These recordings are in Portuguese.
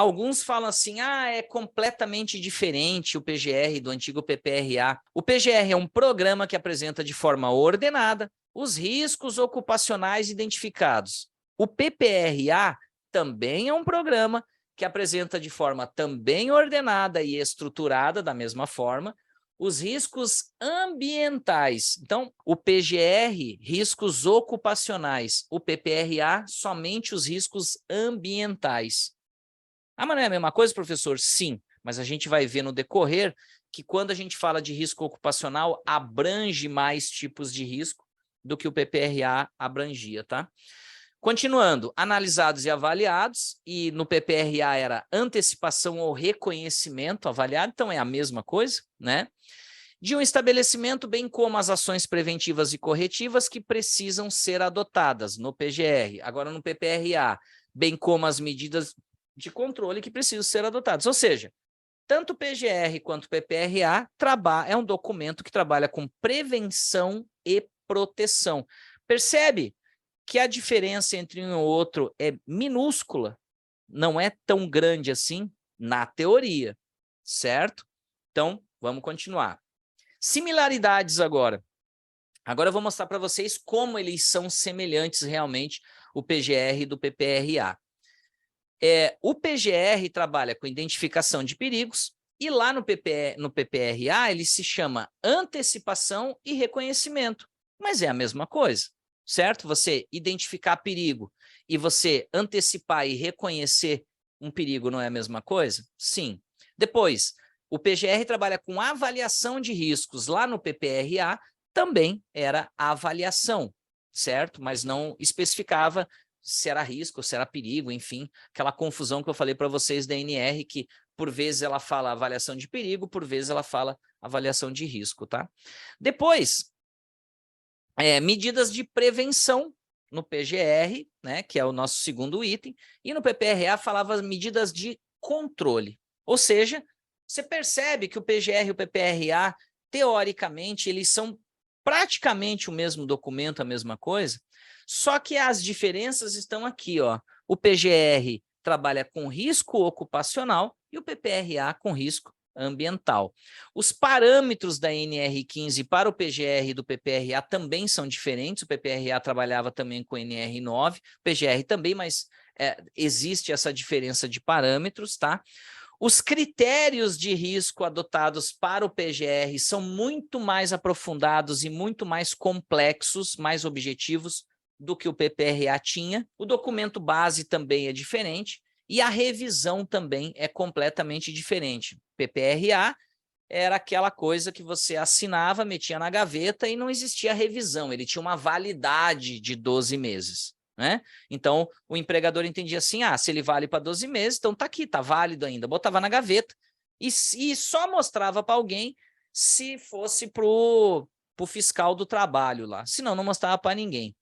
Alguns falam assim, é completamente diferente o PGR do antigo PPRA. O PGR é um programa que apresenta de forma ordenada os riscos ocupacionais identificados. O PPRA também é um programa que apresenta de forma também ordenada e estruturada, da mesma forma, os riscos ambientais. Então, o PGR, riscos ocupacionais. O PPRA, somente os riscos ambientais. Mas não é a mesma coisa, professor? Sim, mas a gente vai ver no decorrer que quando a gente fala de risco ocupacional, abrange mais tipos de risco do que o PPRA abrangia, tá? Continuando, analisados e avaliados, e no PPRA era antecipação ou reconhecimento avaliado, então é a mesma coisa, né? De um estabelecimento, bem como as ações preventivas e corretivas que precisam ser adotadas no PGR. Agora, no PPRA, bem como as medidas de controle que precisam ser adotadas. Ou seja, tanto o PGR quanto o PPRA é um documento que trabalha com prevenção e proteção. Percebe que a diferença entre um e outro é minúscula, não é tão grande assim na teoria, certo? Então, vamos continuar. Similaridades agora. Agora eu vou mostrar para vocês como eles são semelhantes realmente, o PGR do PPRA. O PGR trabalha com identificação de perigos e lá no PPRA ele se chama antecipação e reconhecimento, mas é a mesma coisa, certo? Você identificar perigo e você antecipar e reconhecer um perigo não é a mesma coisa? Sim. Depois, o PGR trabalha com avaliação de riscos. Lá no PPRA também era avaliação, certo? Mas não especificava se era risco, se era perigo, enfim, aquela confusão que eu falei para vocês da NR, que por vezes ela fala avaliação de perigo, por vezes ela fala avaliação de risco, tá? Depois, medidas de prevenção no PGR, né, que é o nosso segundo item, e no PPRA falava medidas de controle. Ou seja, você percebe que o PGR e o PPRA, teoricamente, eles são praticamente o mesmo documento, a mesma coisa, só que as diferenças estão aqui, ó. O PGR trabalha com risco ocupacional e o PPRA com risco ambiental. Os parâmetros da NR15 para o PGR do PPRA também são diferentes. O PPRA trabalhava também com NR9, o PGR também, mas existe essa diferença de parâmetros, tá? Os critérios de risco adotados para o PGR são muito mais aprofundados e muito mais complexos, mais objetivos do que o PPRA tinha. O documento base também é diferente e a revisão também é completamente diferente. PPRA era aquela coisa que você assinava, metia na gaveta e não existia revisão, ele tinha uma validade de 12 meses. Né? Então, o empregador entendia assim, se ele vale para 12 meses, então tá aqui, tá válido ainda, botava na gaveta e só mostrava para alguém se fosse pro fiscal do trabalho lá, senão não mostrava para ninguém.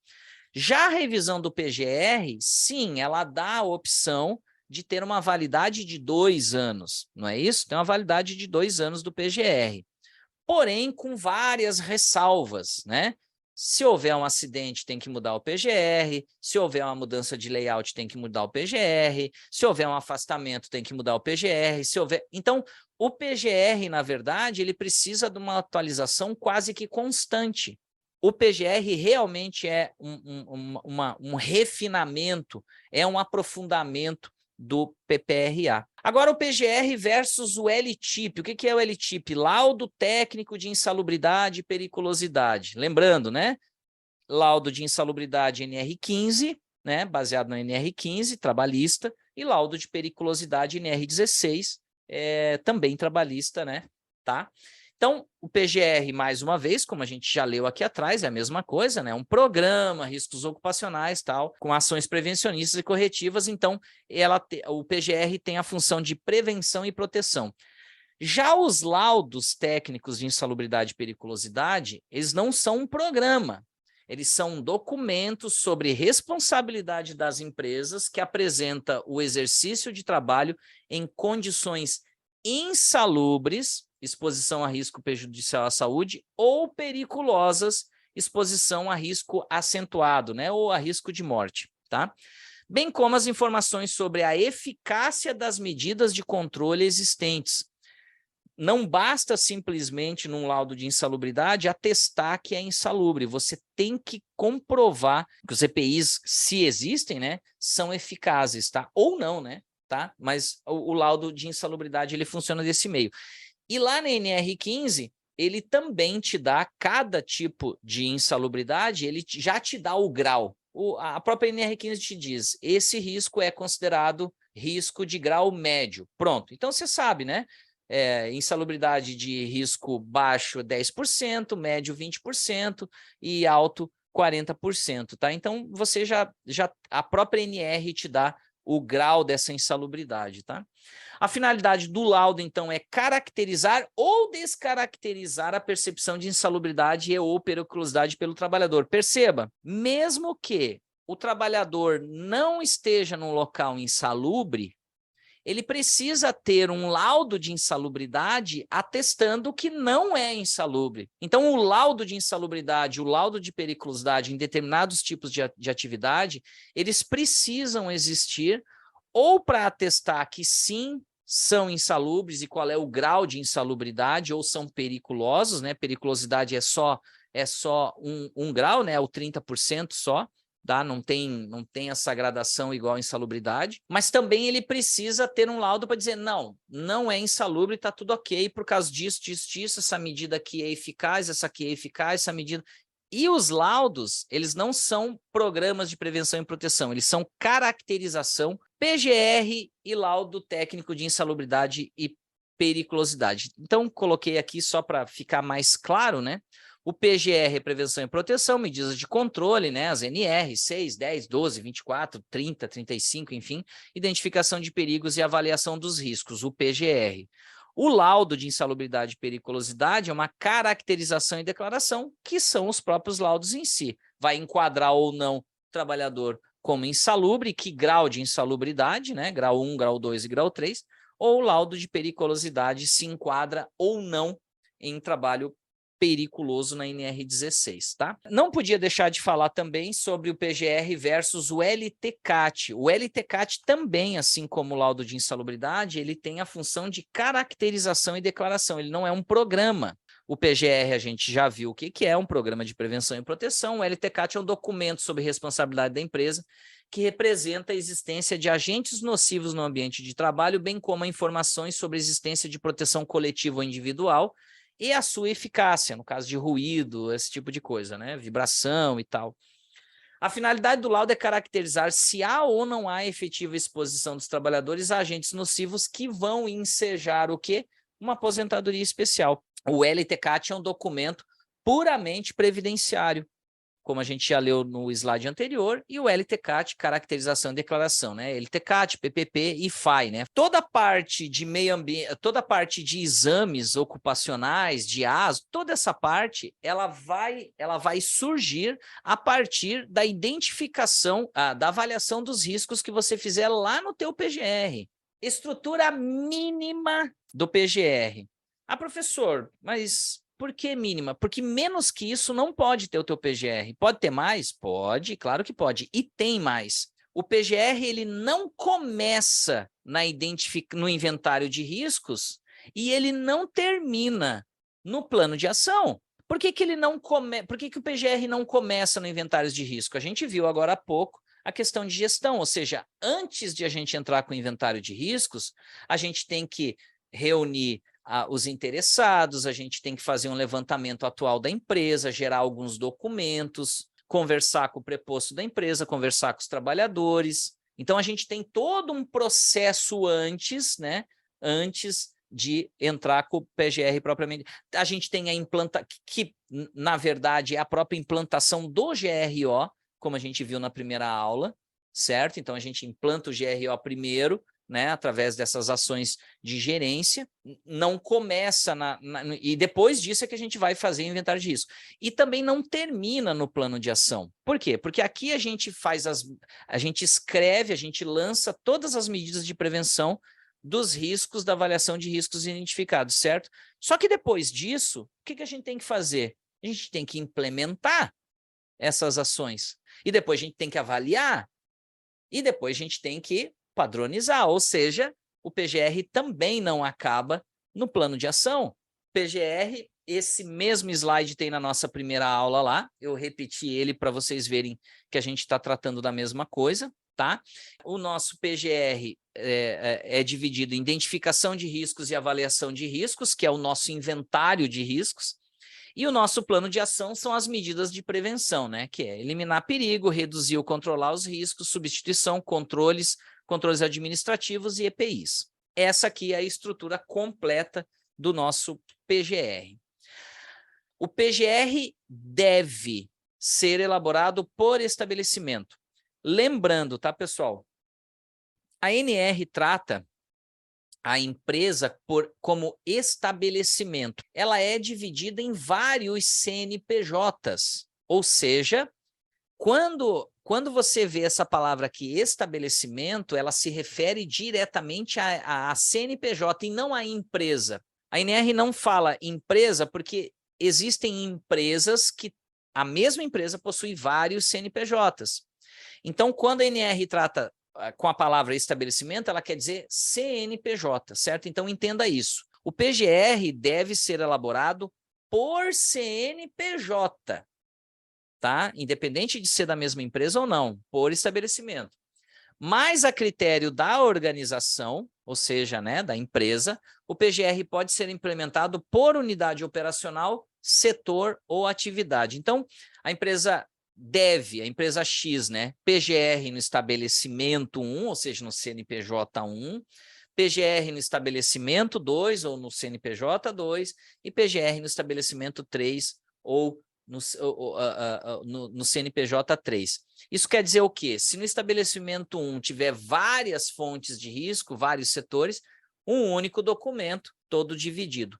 Já a revisão do PGR, sim, ela dá a opção de ter uma validade de 2 anos, não é isso? Tem uma validade de 2 anos do PGR, porém com várias ressalvas, né? Se houver um acidente, tem que mudar o PGR, se houver uma mudança de layout, tem que mudar o PGR, se houver um afastamento, tem que mudar o PGR, se houver... Então, o PGR, na verdade, ele precisa de uma atualização quase que constante. O PGR realmente é um refinamento, é um aprofundamento do PPRA. Agora o PGR versus o LTIP. O que é o LTIP? Laudo técnico de insalubridade e periculosidade. Lembrando, né? Laudo de insalubridade NR15, né? Baseado no NR15, trabalhista, e laudo de periculosidade NR16, também trabalhista, né? Tá? Então, o PGR, mais uma vez, como a gente já leu aqui atrás, é a mesma coisa, né? Um programa, riscos ocupacionais, tal, com ações prevencionistas e corretivas. Então, o PGR tem a função de prevenção e proteção. Já os laudos técnicos de insalubridade e periculosidade, eles não são um programa. Eles são documentos sobre responsabilidade das empresas que apresenta o exercício de trabalho em condições insalubres, exposição a risco prejudicial à saúde, ou periculosas, exposição a risco acentuado, né, ou a risco de morte, tá? bem como as informações sobre a eficácia das medidas de controle existentes. Não basta simplesmente, num laudo de insalubridade, atestar que é insalubre. Você tem que comprovar que os EPIs, se existem, né, são eficazes, tá? Ou não, né? Tá? Mas o laudo de insalubridade ele funciona desse meio. E lá na NR15, ele também te dá cada tipo de insalubridade, ele já te dá o grau. A própria NR15 te diz, esse risco é considerado risco de grau médio. Pronto. Então você sabe, né? Insalubridade de risco baixo 10%, médio 20% e alto 40%, tá? Então você já a própria NR te dá o grau dessa insalubridade, tá? A finalidade do laudo, então, é caracterizar ou descaracterizar a percepção de insalubridade e ou periculosidade pelo trabalhador. Perceba, mesmo que o trabalhador não esteja num local insalubre, ele precisa ter um laudo de insalubridade atestando que não é insalubre. Então, o laudo de insalubridade, o laudo de periculosidade em determinados tipos de atividade, eles precisam existir ou para atestar que sim, são insalubres e qual é o grau de insalubridade, ou são periculosos, né? Periculosidade é só um grau, né? O 30% só. Tá? Não tem essa gradação igual à insalubridade, mas também ele precisa ter um laudo para dizer, não é insalubre, está tudo ok, por causa disso, essa medida aqui é eficaz, essa aqui é eficaz, essa medida... E os laudos, eles não são programas de prevenção e proteção, eles são caracterização, PGR e laudo técnico de insalubridade e periculosidade. Então, coloquei aqui só para ficar mais claro, né? O PGR é prevenção e proteção, medidas de controle, né? As NR, 6, 10, 12, 24, 30, 35, enfim, identificação de perigos e avaliação dos riscos, o PGR. O laudo de insalubridade e periculosidade é uma caracterização e declaração, que são os próprios laudos em si. Vai enquadrar ou não o trabalhador como insalubre, que grau de insalubridade, né? Grau 1, grau 2 e grau 3, ou o laudo de periculosidade se enquadra ou não em trabalho periculoso na NR16, tá? Não podia deixar de falar também sobre o PGR versus o LTCAT. O LTCAT também, assim como o laudo de insalubridade, ele tem a função de caracterização e declaração, ele não é um programa. O PGR a gente já viu o que é um programa de prevenção e proteção, o LTCAT é um documento sobre responsabilidade da empresa que representa a existência de agentes nocivos no ambiente de trabalho, bem como informações sobre a existência de proteção coletiva ou individual, e a sua eficácia, no caso de ruído, esse tipo de coisa, né? Vibração e tal. A finalidade do laudo é caracterizar se há ou não há efetiva exposição dos trabalhadores a agentes nocivos que vão ensejar o quê? Uma aposentadoria especial. O LTCAT é um documento puramente previdenciário, como a gente já leu no slide anterior, e o LTCAT, caracterização e declaração, né? LTCAT, PPP e FAI, né? Toda a parte de meio ambiente, toda a parte de exames ocupacionais, de ASO, toda essa parte, ela vai surgir a partir da identificação, da avaliação dos riscos que você fizer lá no teu PGR. Estrutura mínima do PGR. Professor, mas... Por que mínima? Porque menos que isso não pode ter o teu PGR. Pode ter mais? Pode, claro que pode. E tem mais. O PGR ele não começa no inventário de riscos e ele não termina no plano de ação. Por que que o PGR não começa no inventário de risco? A gente viu agora há pouco a questão de gestão, ou seja, antes de a gente entrar com o inventário de riscos, a gente tem que reunir os interessados, a gente tem que fazer um levantamento atual da empresa, gerar alguns documentos, conversar com o preposto da empresa, conversar com os trabalhadores. Então, a gente tem todo um processo antes, né? Antes de entrar com o PGR propriamente. A gente tem a implantação, que na verdade é a própria implantação do GRO, como a gente viu na primeira aula, certo? Então, a gente implanta o GRO primeiro, né, através dessas ações de gerência, não começa e depois disso é que a gente vai fazer inventário de risco. E também não termina no plano de ação. Por quê? Porque aqui a gente a gente escreve, a gente lança todas as medidas de prevenção dos riscos, da avaliação de riscos identificados, certo? Só que depois disso, o que a gente tem que fazer? A gente tem que implementar essas ações. E depois a gente tem que avaliar E depois a gente tem que padronizar, ou seja, o PGR também não acaba no plano de ação. PGR, esse mesmo slide tem na nossa primeira aula lá, eu repeti ele para vocês verem que a gente está tratando da mesma coisa, tá? O nosso PGR é dividido em identificação de riscos e avaliação de riscos, que é o nosso inventário de riscos, e o nosso plano de ação são as medidas de prevenção, né? Que é eliminar perigo, reduzir ou controlar os riscos, substituição, controles administrativos e EPIs. Essa aqui é a estrutura completa do nosso PGR. O PGR deve ser elaborado por estabelecimento. Lembrando, tá, pessoal? A NR trata a empresa como estabelecimento. Ela é dividida em vários CNPJs, ou seja, quando você vê essa palavra aqui, estabelecimento, ela se refere diretamente a CNPJ e não a empresa. A NR não fala empresa porque existem empresas que a mesma empresa possui vários CNPJs. Então, quando a NR trata com a palavra estabelecimento, ela quer dizer CNPJ, certo? Então, entenda isso. O PGR deve ser elaborado por CNPJ, tá? Independente de ser da mesma empresa ou não, por estabelecimento. Mas a critério da organização, ou seja, né, da empresa, o PGR pode ser implementado por unidade operacional, setor ou atividade. Então, a empresa X, né, PGR no estabelecimento 1, ou seja, no CNPJ 1, PGR no estabelecimento 2, ou no CNPJ 2, e PGR no estabelecimento 3, ou no CNPJ 3. Isso quer dizer o quê? Se no estabelecimento 1 tiver várias fontes de risco, vários setores, um único documento, todo dividido.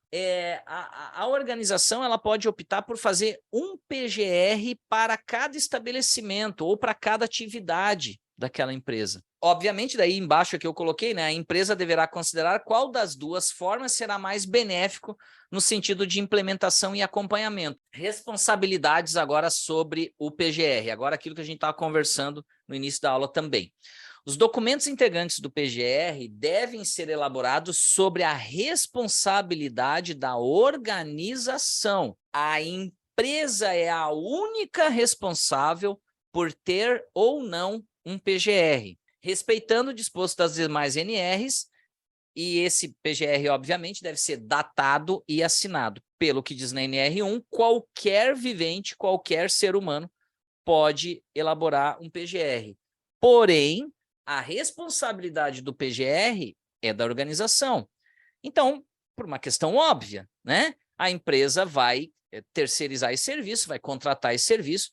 A organização ela pode optar por fazer um PGR para cada estabelecimento ou para cada atividade daquela empresa. Obviamente, daí embaixo que eu coloquei, né, a empresa deverá considerar qual das duas formas será mais benéfico no sentido de implementação e acompanhamento. Responsabilidades agora sobre o PGR, agora aquilo que a gente estava conversando no início da aula também. Os documentos integrantes do PGR devem ser elaborados sobre a responsabilidade da organização. A empresa é a única responsável por ter ou não um PGR, respeitando o disposto das demais NRs, e esse PGR, obviamente, deve ser datado e assinado. Pelo que diz na NR1, qualquer vivente, qualquer ser humano pode elaborar um PGR. Porém, a responsabilidade do PGR é da organização. Então, por uma questão óbvia, né? A empresa vai terceirizar esse serviço, vai contratar esse serviço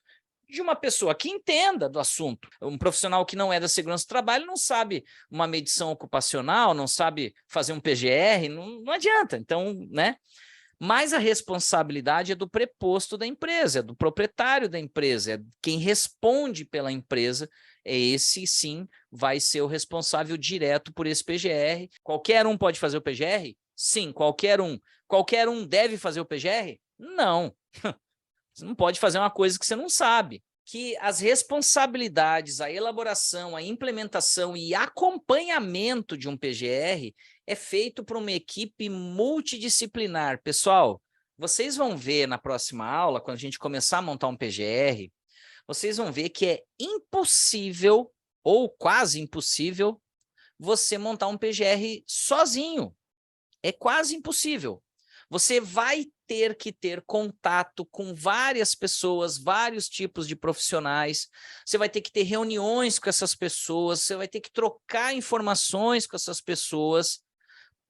de uma pessoa que entenda do assunto. Um profissional que não é da segurança do trabalho não sabe uma medição ocupacional, não sabe fazer um PGR, não adianta. Então, né? Mas a responsabilidade é do preposto da empresa, é do proprietário da empresa, é quem responde pela empresa, esse sim vai ser o responsável direto por esse PGR. Qualquer um pode fazer o PGR? Sim, qualquer um. Qualquer um deve fazer o PGR? Não. Você não pode fazer uma coisa que você não sabe. Que as responsabilidades, a elaboração, a implementação e acompanhamento de um PGR é feito por uma equipe multidisciplinar. Pessoal, vocês vão ver na próxima aula, quando a gente começar a montar um PGR, vocês vão ver que é impossível, ou quase impossível, você montar um PGR sozinho. É quase impossível. Você vai ter que ter contato com várias pessoas, vários tipos de profissionais, você vai ter que ter reuniões com essas pessoas, você vai ter que trocar informações com essas pessoas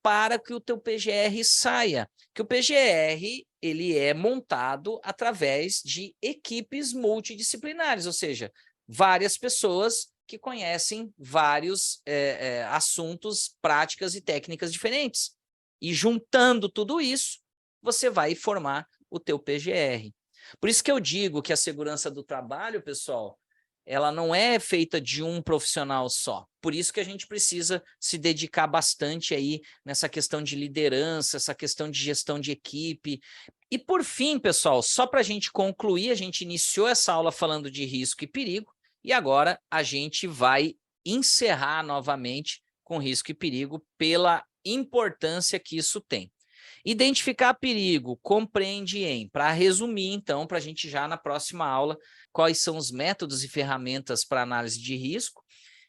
para que o teu PGR saia. Que o PGR, ele é montado através de equipes multidisciplinares, ou seja, várias pessoas que conhecem vários assuntos, práticas e técnicas diferentes. E juntando tudo isso, você vai formar o teu PGR. Por isso que eu digo que a segurança do trabalho, pessoal, ela não é feita de um profissional só. Por isso que a gente precisa se dedicar bastante aí nessa questão de liderança, essa questão de gestão de equipe. E por fim, pessoal, só para a gente concluir, a gente iniciou essa aula falando de risco e perigo, e agora a gente vai encerrar novamente com risco e perigo pela importância que isso tem. Identificar perigo compreende em, para resumir então, para a gente já na próxima aula, quais são os métodos e ferramentas para análise de risco,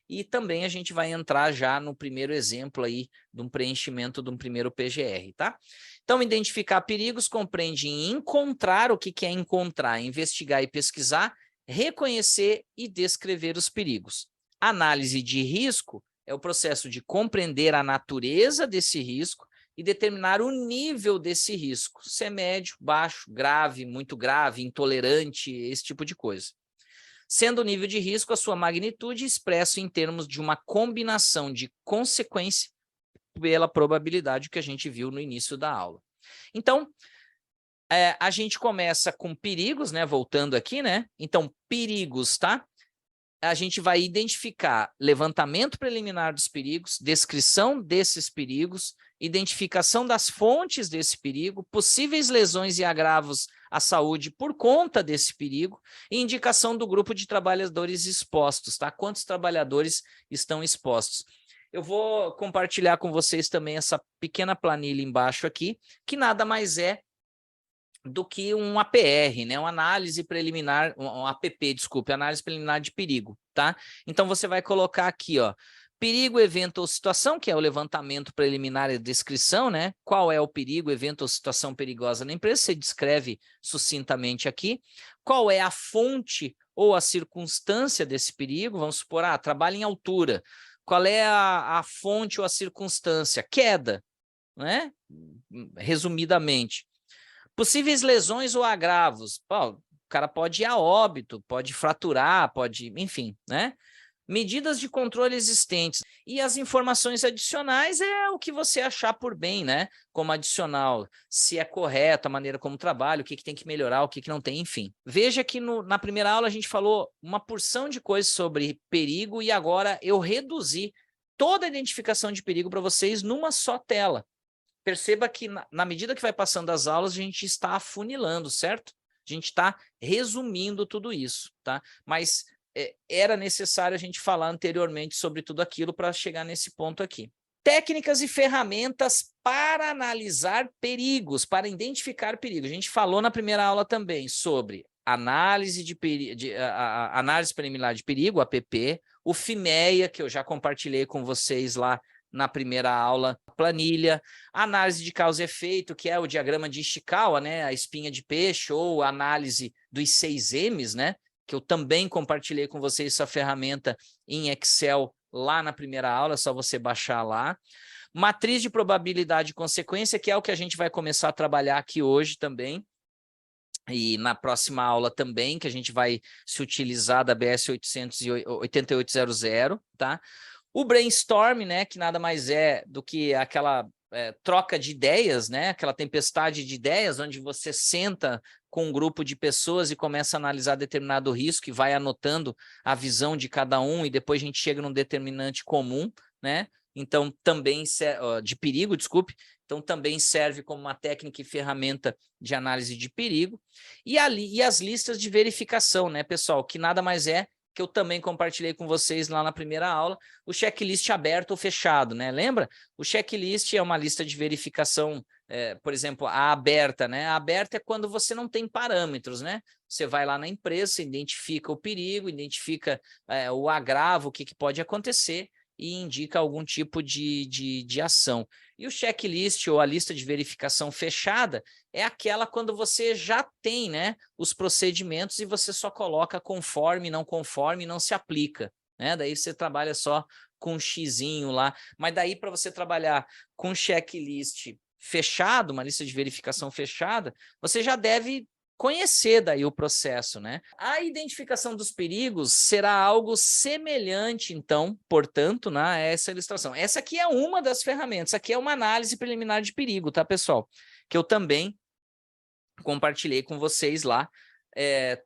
e também a gente vai entrar já no primeiro exemplo aí de um preenchimento de um primeiro PGR, tá? Então, identificar perigos compreende em encontrar o que é encontrar, investigar e pesquisar, reconhecer e descrever os perigos. Análise de risco é o processo de compreender a natureza desse risco e determinar o nível desse risco, se é médio, baixo, grave, muito grave, intolerante, esse tipo de coisa. Sendo o nível de risco a sua magnitude expresso em termos de uma combinação de consequência pela probabilidade que a gente viu no início da aula. Então, a gente começa com perigos, né? Voltando aqui, né? Então, perigos, tá? A gente vai identificar levantamento preliminar dos perigos, descrição desses perigos, identificação das fontes desse perigo, possíveis lesões e agravos à saúde por conta desse perigo e indicação do grupo de trabalhadores expostos, tá? Quantos trabalhadores estão expostos? Eu vou compartilhar com vocês também essa pequena planilha embaixo aqui, que nada mais é do que um APR, né? Uma análise preliminar, um APP, desculpe, análise preliminar de perigo, tá? Então você vai colocar aqui, ó, perigo, evento ou situação, que é o levantamento preliminar e descrição, né? Qual é o perigo, evento ou situação perigosa na empresa? Você descreve sucintamente aqui. Qual é a fonte ou a circunstância desse perigo? Vamos supor, trabalho em altura. Qual é a fonte ou a circunstância? Queda, né? Resumidamente. Possíveis lesões ou agravos. Pô, o cara pode ir a óbito, pode fraturar, pode, enfim, né? Medidas de controle existentes. E as informações adicionais é o que você achar por bem, né? Como adicional, se é correto a maneira como trabalha, o que tem que melhorar, o que não tem, enfim. Veja que na primeira aula a gente falou uma porção de coisas sobre perigo e agora eu reduzi toda a identificação de perigo para vocês numa só tela. Perceba que na medida que vai passando as aulas, a gente está afunilando, certo? A gente está resumindo tudo isso, tá? Mas era necessário a gente falar anteriormente sobre tudo aquilo para chegar nesse ponto aqui. Técnicas e ferramentas para analisar perigos, para identificar perigos. A gente falou na primeira aula também sobre análise análise preliminar de perigo, APP, o FIMEA, que eu já compartilhei com vocês lá na primeira aula, planilha, análise de causa e efeito, que é o diagrama de Ishikawa, né, a espinha de peixe, ou análise dos 6 M's, né, que eu também compartilhei com vocês essa ferramenta em Excel lá na primeira aula, é só você baixar lá. Matriz de probabilidade e consequência, que é o que a gente vai começar a trabalhar aqui hoje também, e na próxima aula também, que a gente vai se utilizar da BS 8800, tá? O brainstorm, né, que nada mais é do que aquela troca de ideias, né, aquela tempestade de ideias, onde você senta com um grupo de pessoas e começa a analisar determinado risco e vai anotando a visão de cada um e depois a gente chega num determinante comum, né? Então também de perigo, desculpe. Então também serve como uma técnica e ferramenta de análise de perigo. E as listas de verificação, né, pessoal, que nada mais é que eu também compartilhei com vocês lá na primeira aula, o checklist aberto ou fechado, né? Lembra? O checklist é uma lista de verificação, por exemplo, a aberta, né? A aberta é quando você não tem parâmetros, né? Você vai lá na empresa, identifica o perigo, identifica o agravo, o que pode acontecer e indica algum tipo de ação. E o checklist ou a lista de verificação fechada é aquela quando você já tem, né, os procedimentos e você só coloca conforme, não se aplica, né? Daí você trabalha só com um xizinho lá, mas daí para você trabalhar com checklist fechado, uma lista de verificação fechada, você já deve conhecer daí o processo, né? A identificação dos perigos será algo semelhante, então, portanto, né, a essa ilustração. Essa aqui é uma das ferramentas, aqui é uma análise preliminar de perigo, tá, pessoal? Que eu também compartilhei com vocês lá.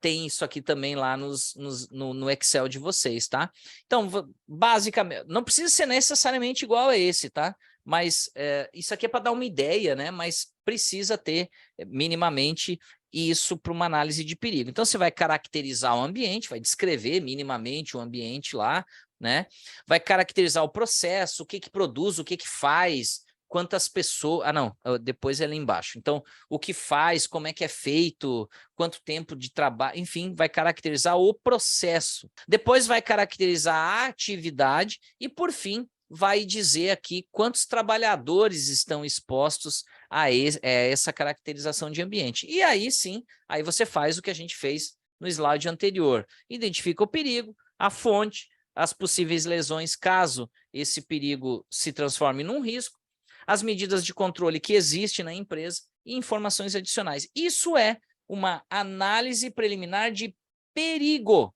Tem isso aqui também lá no Excel de vocês, tá? Então, basicamente, não precisa ser necessariamente igual a esse, tá? Mas isso aqui é para dar uma ideia, né? Mas precisa ter minimamente isso para uma análise de perigo. Então, você vai caracterizar o ambiente, vai descrever minimamente o ambiente lá, né? Vai caracterizar o processo, o que produz, o que faz, quantas pessoas... Ah, não, depois é lá embaixo. Então, o que faz, como é que é feito, quanto tempo de trabalho, enfim, vai caracterizar o processo. Depois vai caracterizar a atividade e, por fim, vai dizer aqui quantos trabalhadores estão expostos a essa caracterização de ambiente. E aí sim, aí você faz o que a gente fez no slide anterior. Identifica o perigo, a fonte, as possíveis lesões, caso esse perigo se transforme num risco, as medidas de controle que existem na empresa e informações adicionais. Isso é uma análise preliminar de perigo,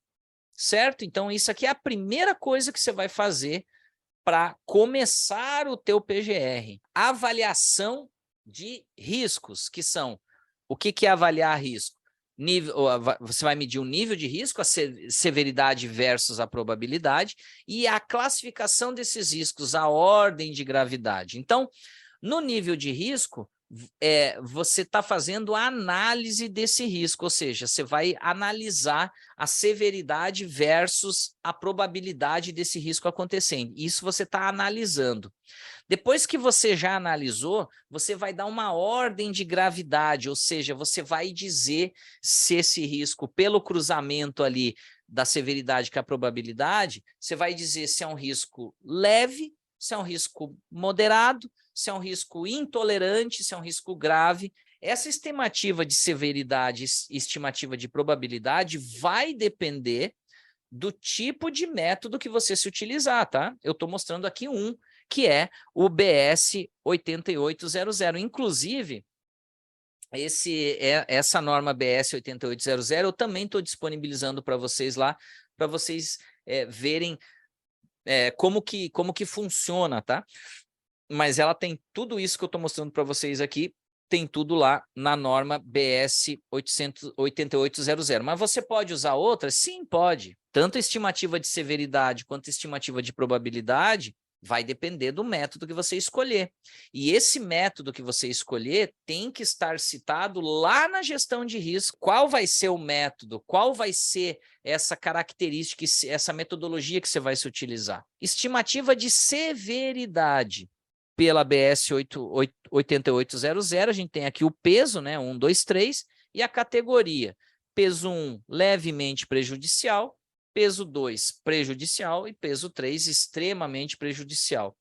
certo? Então, isso aqui é a primeira coisa que você vai fazer para começar o teu PGR. Avaliação de riscos, que são... O que é avaliar risco? Você vai medir o nível de risco, a severidade versus a probabilidade e a classificação desses riscos, a ordem de gravidade. Então, no nível de risco, você está fazendo a análise desse risco, ou seja, você vai analisar a severidade versus a probabilidade desse risco acontecendo. Isso você está analisando. Depois que você já analisou, você vai dar uma ordem de gravidade, ou seja, você vai dizer se esse risco, pelo cruzamento ali da severidade com a probabilidade, você vai dizer se é um risco leve, se é um risco moderado, se é um risco intolerante, se é um risco grave. Essa estimativa de severidade e estimativa de probabilidade vai depender do tipo de método que você se utilizar, tá? Eu estou mostrando aqui um, que é o BS 8800. Inclusive, essa norma BS 8800 eu também estou disponibilizando para vocês lá, para vocês verem como que funciona, tá? Mas ela tem tudo isso que eu estou mostrando para vocês aqui, tem tudo lá na norma BS 8800. Mas você pode usar outras? Sim, pode. Tanto a estimativa de severidade quanto a estimativa de probabilidade vai depender do método que você escolher. E esse método que você escolher tem que estar citado lá na gestão de risco. Qual vai ser o método? Qual vai ser essa característica, essa metodologia que você vai se utilizar? Estimativa de severidade. Pela BS 8800, a gente tem aqui o peso, né? 1, 2, 3, e a categoria. Peso 1, levemente prejudicial, peso 2, prejudicial, e peso 3, extremamente prejudicial.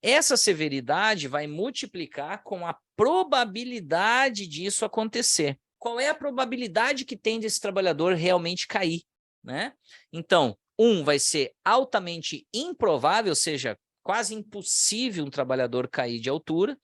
Essa severidade vai multiplicar com a probabilidade disso acontecer. Qual é a probabilidade que tem desse trabalhador realmente cair, né? Então, 1 vai ser altamente improvável, ou seja, quase impossível um trabalhador cair de altura,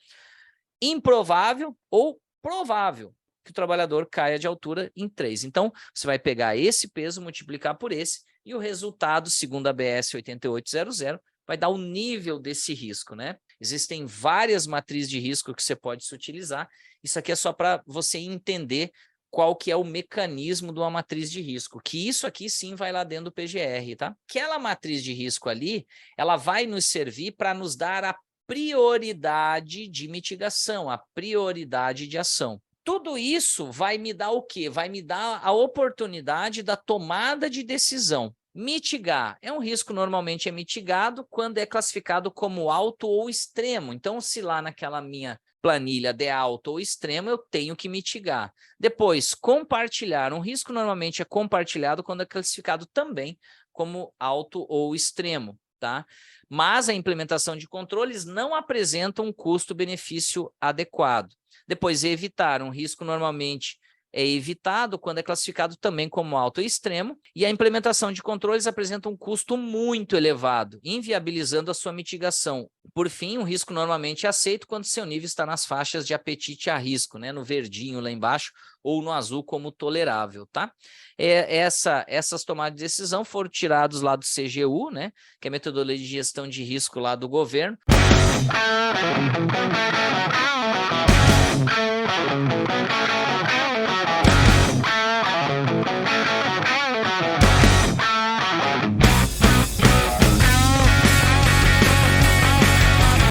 improvável ou provável que o trabalhador caia de altura em 3. Então, você vai pegar esse peso, multiplicar por esse, e o resultado, segundo a BS 8800, vai dar o nível desse risco, né? Existem várias matrizes de risco que você pode se utilizar. Isso aqui é só para você entender qual que é o mecanismo de uma matriz de risco, que isso aqui sim vai lá dentro do PGR, tá? Aquela matriz de risco ali, ela vai nos servir para nos dar a prioridade de mitigação, a prioridade de ação. Tudo isso vai me dar o quê? Vai me dar a oportunidade da tomada de decisão. Mitigar é um risco, normalmente é mitigado quando é classificado como alto ou extremo. Então, se lá naquela minha planilha de alto ou extremo, eu tenho que mitigar. Depois, compartilhar. Um risco normalmente é compartilhado quando é classificado também como alto ou extremo, tá? Mas a implementação de controles não apresenta um custo-benefício adequado. Depois, evitar. Um risco normalmente é evitado quando é classificado também como alto ou extremo, e a implementação de controles apresenta um custo muito elevado, inviabilizando a sua mitigação. Por fim, um risco normalmente é aceito quando seu nível está nas faixas de apetite a risco, né, no verdinho lá embaixo, ou no azul como tolerável, tá? Essas tomadas de decisão foram tiradas lá do CGU, né, que é a metodologia de gestão de risco lá do governo.